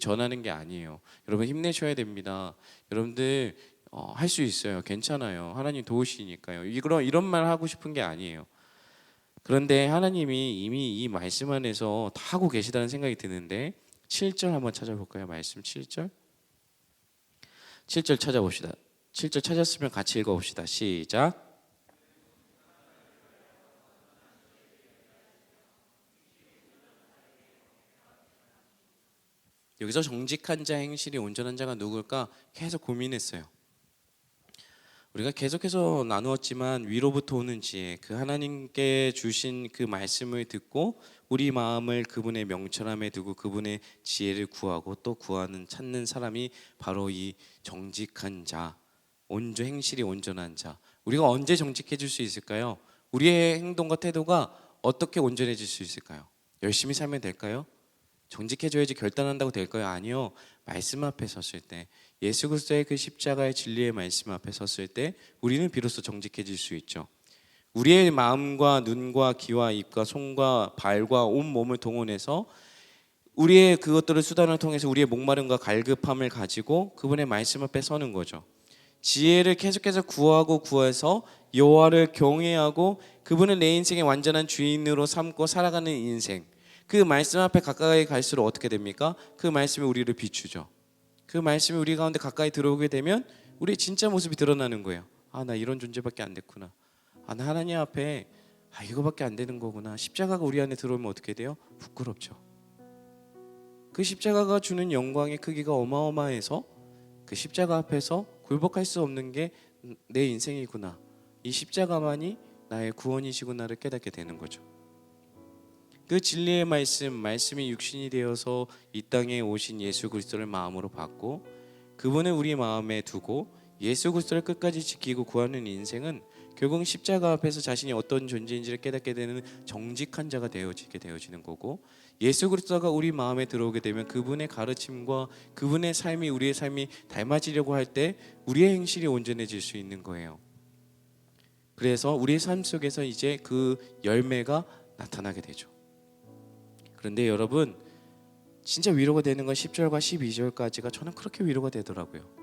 전하는 게 아니에요. 여러분 힘내셔야 됩니다. 여러분들 할 수 있어요. 괜찮아요. 하나님 도우시니까요. 이런 말 하고 싶은 게 아니에요. 그런데 하나님이 이미 이 말씀 안에서 다 하고 계시다는 생각이 드는데 7절 한번 찾아볼까요? 말씀 7절. 7절 찾아봅시다. 7절 찾았으면 같이 읽어봅시다. 시작. 여기서 정직한 자, 행실이 온전한 자가 누굴까 계속 고민했어요. 우리가 계속해서 나누었지만 위로부터 오는 지혜, 그 하나님께 주신 그 말씀을 듣고 우리 마음을 그분의 명철함에 두고 그분의 지혜를 구하고 또 찾는 사람이 바로 이 정직한 자, 행실이 온전한 자. 우리가 언제 정직해질 수 있을까요? 우리의 행동과 태도가 어떻게 온전해질 수 있을까요? 열심히 살면 될까요? 정직해져야지 결단한다고 될까요? 아니요. 말씀 앞에 섰을 때, 예수 그리스도의 그 십자가의 진리의 말씀 앞에 섰을 때 우리는 비로소 정직해질 수 있죠. 우리의 마음과 눈과 귀와 입과 손과 발과 온 몸을 동원해서 우리의 그것들을 수단을 통해서 우리의 목마름과 갈급함을 가지고 그분의 말씀 앞에 서는 거죠. 지혜를 계속해서 구해서 여호와를 경외하고 그분을 내 인생의 완전한 주인으로 삼고 살아가는 인생. 그 말씀 앞에 가까이 갈수록 어떻게 됩니까? 그 말씀이 우리를 비추죠. 그 말씀이 우리 가운데 가까이 들어오게 되면 우리의 진짜 모습이 드러나는 거예요. 나 이런 존재밖에 안 됐구나. 나 하나님 앞에 이거밖에 안 되는 거구나. 십자가가 우리 안에 들어오면 어떻게 돼요? 부끄럽죠. 그 십자가가 주는 영광의 크기가 어마어마해서 그 십자가 앞에서 굴복할 수 없는 게 내 인생이구나. 이 십자가만이 나의 구원이시구나를 깨닫게 되는 거죠. 그 진리의 말씀이 육신이 되어서 이 땅에 오신 예수 그리스도를 마음으로 받고 그분을 우리 마음에 두고 예수 그리스도를 끝까지 지키고 구하는 인생은 결국 십자가 앞에서 자신이 어떤 존재인지를 깨닫게 되는 정직한 자가 되어지는 거고, 예수 그리스도가 우리 마음에 들어오게 되면 그분의 가르침과 그분의 삶이 우리의 삶이 닮아지려고 할 때 우리의 행실이 온전해질 수 있는 거예요. 그래서 우리의 삶 속에서 이제 그 열매가 나타나게 되죠. 그런데 여러분, 진짜 위로가 되는 건 10절과 12절까지가 저는 그렇게 위로가 되더라고요.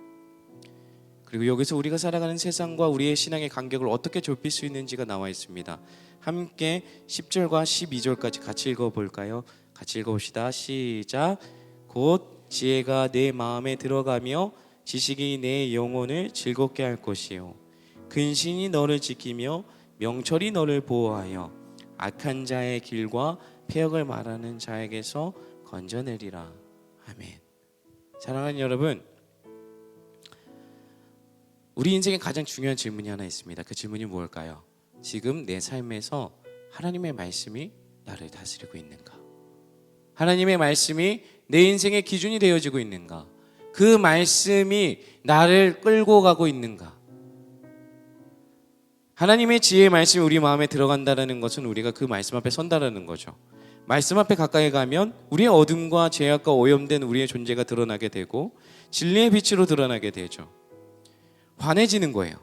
그리고 여기서 우리가 살아가는 세상과 우리의 신앙의 간격을 어떻게 좁힐 수 있는지가 나와 있습니다. 함께 10절과 12절까지 같이 읽어볼까요? 같이 읽어봅시다. 시작. 곧 지혜가 내 마음에 들어가며 지식이 내 영혼을 즐겁게 할 것이요 근신이 너를 지키며 명철이 너를 보호하여 악한 자의 길과 폐역을 말하는 자에게서 건져내리라. 아멘. 사랑하는 여러분, 우리 인생에 가장 중요한 질문이 하나 있습니다. 그 질문이 무엇일까요? 지금 내 삶에서 하나님의 말씀이 나를 다스리고 있는가? 하나님의 말씀이 내 인생의 기준이 되어지고 있는가? 그 말씀이 나를 끌고 가고 있는가? 하나님의 지혜의 말씀이 우리 마음에 들어간다는 것은 우리가 그 말씀 앞에 선다라는 거죠. 말씀 앞에 가까이 가면 우리의 어둠과 죄악과 오염된 우리의 존재가 드러나게 되고 진리의 빛으로 드러나게 되죠. 환해지는 거예요.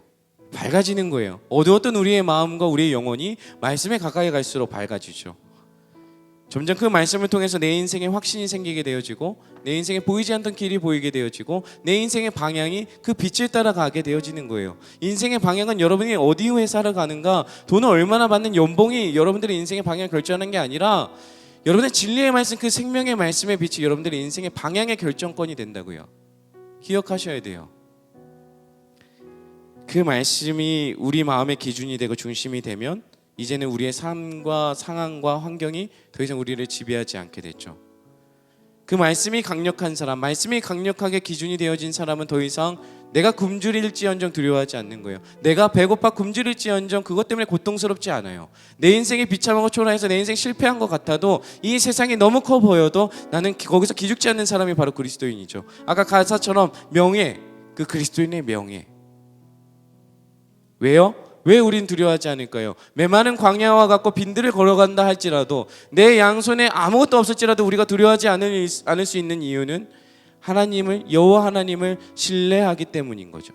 밝아지는 거예요. 어두웠던 우리의 마음과 우리의 영혼이 말씀에 가까이 갈수록 밝아지죠. 점점 그 말씀을 통해서 내 인생에 확신이 생기게 되어지고 내 인생에 보이지 않던 길이 보이게 되어지고 내 인생의 방향이 그 빛을 따라가게 되어지는 거예요. 인생의 방향은 여러분이 어디 회사를 가는가, 돈을 얼마나 받는 연봉이 여러분들의 인생의 방향을 결정하는 게 아니라 여러분의 진리의 말씀, 그 생명의 말씀의 빛이 여러분들의 인생의 방향의 결정권이 된다고요. 기억하셔야 돼요. 그 말씀이 우리 마음의 기준이 되고 중심이 되면 이제는 우리의 삶과 상황과 환경이 더 이상 우리를 지배하지 않게 됐죠. 그 말씀이 강력한 사람, 말씀이 강력하게 기준이 되어진 사람은 더 이상 내가 굶주릴지언정 두려워하지 않는 거예요. 내가 배고파 굶주릴지언정 그것 때문에 고통스럽지 않아요. 내 인생이 비참하고 초라해서 내 인생 실패한 것 같아도 이 세상이 너무 커 보여도 나는 거기서 기죽지 않는 사람이 바로 그리스도인이죠. 아까 가사처럼 명예, 그 그리스도인의 명예. 왜요? 왜 우린 두려워하지 않을까요? 메마른 광야와 같고 빈들을 걸어간다 할지라도, 내 양손에 아무것도 없을지라도 우리가 두려워하지 않을 수 있는 이유는 하나님을, 여호와 하나님을 신뢰하기 때문인 거죠.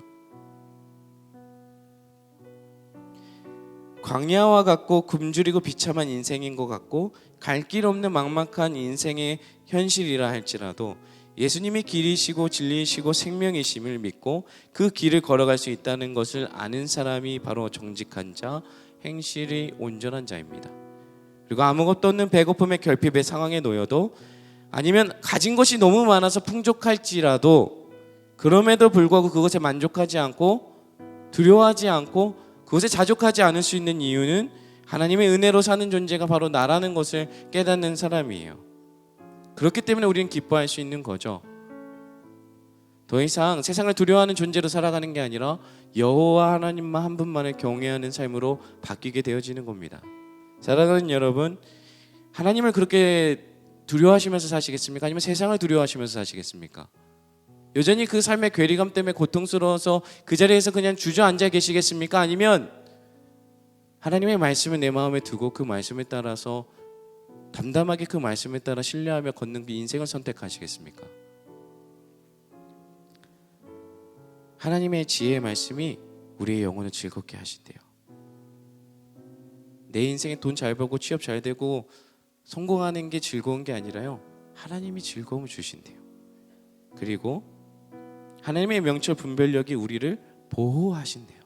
광야와 같고 굶주리고 비참한 인생인 것 같고 갈 길 없는 막막한 인생의 현실이라 할지라도 예수님이 길이시고 진리이시고 생명이심을 믿고 그 길을 걸어갈 수 있다는 것을 아는 사람이 바로 정직한 자, 행실이 온전한 자입니다. 그리고 아무것도 없는 배고픔의 결핍의 상황에 놓여도, 아니면 가진 것이 너무 많아서 풍족할지라도 그럼에도 불구하고 그것에 만족하지 않고 두려워하지 않고 그것에 자족하지 않을 수 있는 이유는 하나님의 은혜로 사는 존재가 바로 나라는 것을 깨닫는 사람이에요. 그렇기 때문에 우리는 기뻐할 수 있는 거죠. 더 이상 세상을 두려워하는 존재로 살아가는 게 아니라 여호와 하나님만 한 분만을 경외하는 삶으로 바뀌게 되어지는 겁니다. 사랑하는 여러분, 하나님을 그렇게 두려워하시면서 사시겠습니까? 아니면 세상을 두려워하시면서 사시겠습니까? 여전히 그 삶의 괴리감 때문에 고통스러워서 그 자리에서 그냥 주저앉아 계시겠습니까? 아니면 하나님의 말씀을 내 마음에 두고 그 말씀에 따라서 담담하게 그 말씀에 따라 신뢰하며 걷는 그 인생을 선택하시겠습니까? 하나님의 지혜의 말씀이 우리의 영혼을 즐겁게 하신대요. 내 인생에 돈 잘 벌고 취업 잘 되고 성공하는 게 즐거운 게 아니라요, 하나님이 즐거움을 주신대요. 그리고 하나님의 명철 분별력이 우리를 보호하신대요.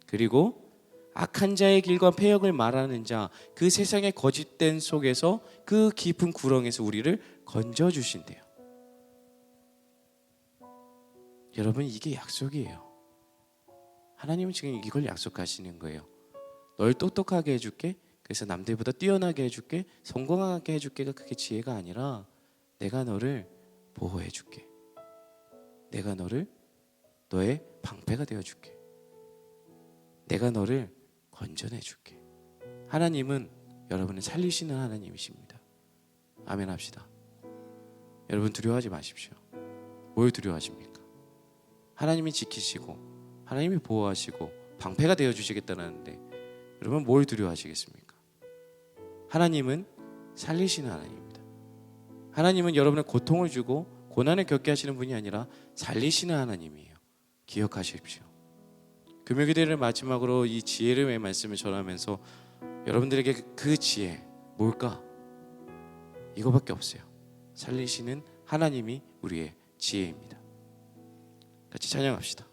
그리고 악한 자의 길과 패역을 말하는 자, 그 세상의 거짓된 속에서 그 깊은 구렁에서 우리를 건져주신대요. 여러분, 이게 약속이에요. 하나님은 지금 이걸 약속하시는 거예요. 널 똑똑하게 해줄게, 그래서 남들보다 뛰어나게 해줄게, 성공하게 해줄게가 그게 지혜가 아니라 내가 너를 보호해줄게, 내가 너를 너의 방패가 되어줄게, 내가 너를 건져내줄게. 하나님은 여러분을 살리시는 하나님이십니다. 아멘 합시다. 여러분, 두려워하지 마십시오. 뭘 두려워하십니까? 하나님이 지키시고 하나님이 보호하시고 방패가 되어주시겠다는데 여러분, 뭘 두려워하시겠습니까? 하나님은 살리시는 하나님입니다. 하나님은 여러분의 고통을 주고 고난을 겪게 하시는 분이 아니라 살리시는 하나님이에요. 기억하십시오. 금요기도를 마지막으로 이 지혜의 말씀을 전하면서 여러분들에게 그 지혜 뭘까? 이거밖에 없어요. 살리시는 하나님이 우리의 지혜입니다. 같이 찬양합시다.